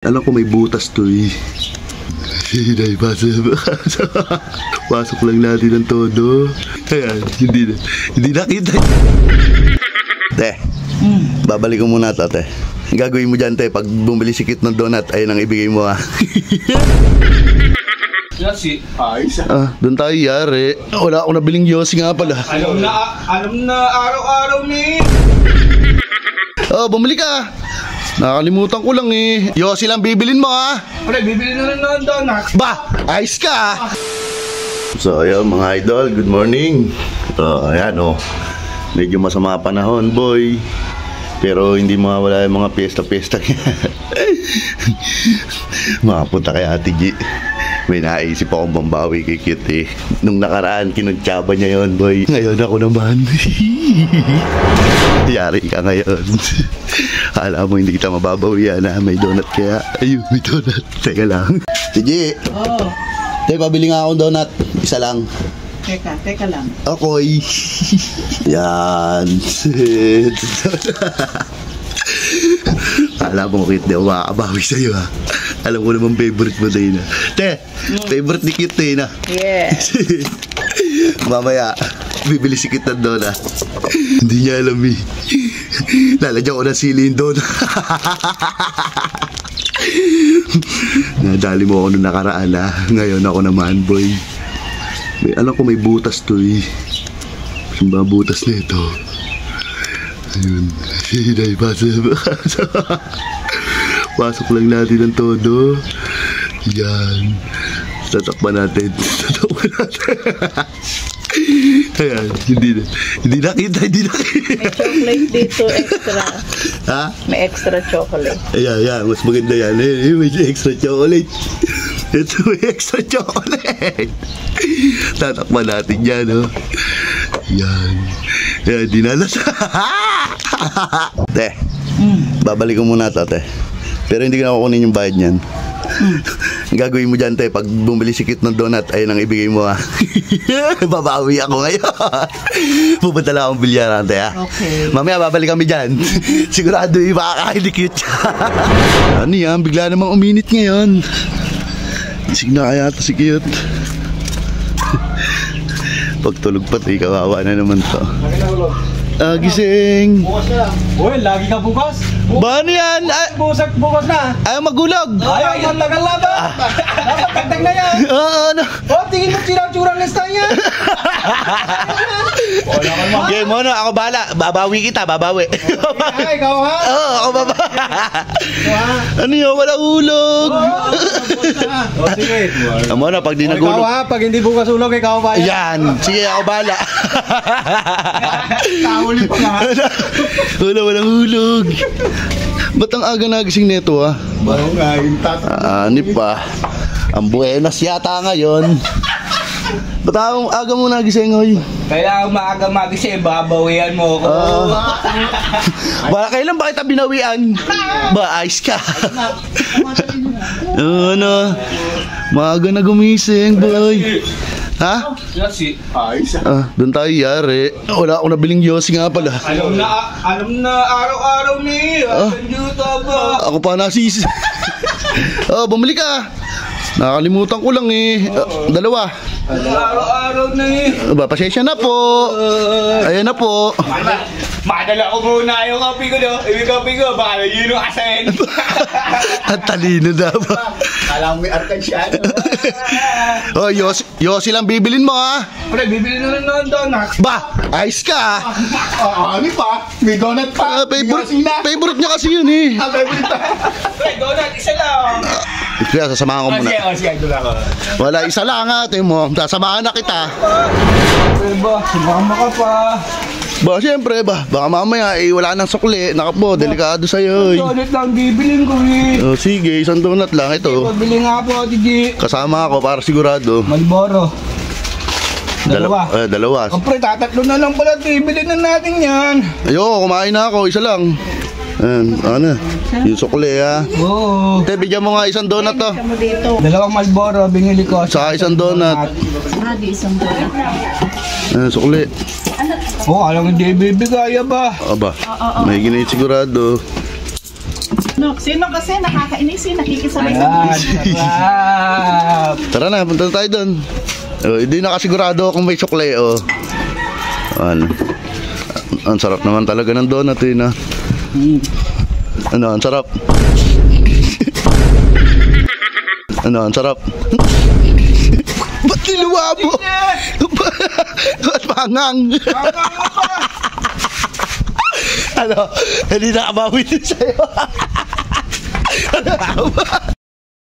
Alam ko may butas to eh. Hinay, pasok lang natin ang todo. Ayan, hindi nakita. Te, babalik ko muna to, te. Gagawin mo dyan, te, pag bumili si Kit ng donut, ayun ang ibigay mo, ha. Yossi, ayos doon tayo yari. Wala akong nabiling Yossi nga pala. Alam na araw-araw ni. Bumili ka. Nakalimutan ko lang eh. Yossi lang bibilin mo, ha. Pre, bibili na rin ng donut. Ba, ayos ka. So, ayun mga idol, good morning. Ayan medyo masama panahon, boy. Pero hindi mawawala yung mga piyesta-piyesta. Makapunta kay Ate G. May naisip akong bambawi kay Kit eh. Nung nakaraan, kinuntsaba niya yon, boy. Ngayon ako naman. Yari ka ngayon. Alam mo, hindi kita mababawian na may donut kaya. Ayun, may donut. Teka lang. Sige. Tay, pabili nga akong donut. Isa lang. Teka lang. Ako'y. Yan. Alam mo, Kit, di ako makakabawi sa'yo, ha. Alam ko naman favorite mo tayo na. Te, favorite ni Kit tayo na. Yes. Mamaya, bibili si Kit ng donut. Hindi niya alam eh. Lalagyan ko ng sili yung donut. Nadali mo ako nung nakaraan, ha. Ngayon ako naman, boy. Alam ko may butas to eh. Yung mga butas na ito. Ayun. Hinay, pasok lang natin ang todo. Yan. Tatakpan natin. Ayan. Hindi nakita. May chocolate dito extra. Ha? May extra chocolate. Ayan. Mas maganda yan. May extra chocolate. Ito may extra chocolate. Tatakpan natin yan, Yan. Ayan, dinalasa. Te, babalik ko muna to, te. Pero hindi ko na kukunin yung bayad niyan. Gagawin mo dyan, te, pag bumili si Kit ng donut, ayun ang ibigay mo, ha. Babawi ako ngayon. Pupunta lang akong bilyaran, te, ha. Okay. Mamaya babalik kami dyan. Sigurado yung makakain ni Kit. Ano yan, bigla namang uminit ngayon. Isig na kaya ito si Kit. Pagtulog pati, kawawa na naman to. Gising. Bukas na lang. Uy, lagi ka bukas. Ba ano yan? Bukas na. Ayaw magulog. Ayaw, ang tagal na ba? Dapat tagtag na yan. Ano? Tingin mo tsura-tsura ng lista niya. Okay, mono, ako bahala. Babawi kita, babawi. Ay, ikaw ha? Oo, ako babawi. Ano yun? Wala ulog. Sige. Mono, pag di Ikaw nagulog. ha, pag hindi bukas ulog, ikaw ba? Yan. Sige, ako bahala. Kahuli pa nga. Walang hulog. Ba't ang aga nagising nito, ha? Bago nga, yung tatak. Ani pa. Ang buenas yata ngayon. Ba't aga mo nagising, hoy? Kailangan maaga magising, babawian mo ako. Kailan ba kita binawian? Ba, ayos ka. Ano? Maaga na gumising, boy. Ha? Yossi, ayos Doon tayo yari. Wala akong nabiling Yossi nga pala. Alam na araw-araw ni. Ako pa nasisi. Bumili ka. Nakalimutan ko lang eh. Dalawa. Araw-araw ni. Pasensya na po. Ayan na po. Madala ko muna yung kape ko, no? Yung kape ko, baka yun yung asahin. At talino na ba? Alam mo may arkan siya, no? Yossi lang bibilin mo, ha? Pre, bibili na rin ng donut. Ba, ayos ka. Ano pa? May donut pa. Favorite niya kasi yun eh. Favorite pa. Pre, donut, isa lang. Kaya sasamahan ko muna. Sige, idol ako. Wala, isa lang ha. Tingin mo, sasamahan na kita. Pre ba, sumama ka pa. Ba, siyempre ba, baka mamaya wala nang sukli. Nakapo, delikado sa'yo. Donut lang bibilin ko eh. Sige, isang donut lang ito. Pabili nga po, Tiji. Kasama ako para sigurado. Malboro. Dalawa. Dalawa. Pre, tatatlo na lang pala, bibilin na natin yan. Ayoko, kumain na ako, isa lang. Ano? Yung sukli, ha? Oo. Te, bigyan mo nga isang donut to. Mo dito. Dalawang Malboro, binili ko. Saka isang donut. Di isang donut. Sukli. Oh, alam hindi bibigay ba? Aba, may ginay sigurado. No, sino kasi nakakainis nakikisabay sa Ayan, sarap. Tara na, punta na tayo doon. Oh, hindi nakasigurado kung may sukle, oh. Ano? Ang sarap naman talaga ng donut, eh, na. Ano, ang sarap. Ano, ang sarap. Ba't niluwa mo? Ba't pangang? Ano, hindi nakabawit din sa'yo. Ano,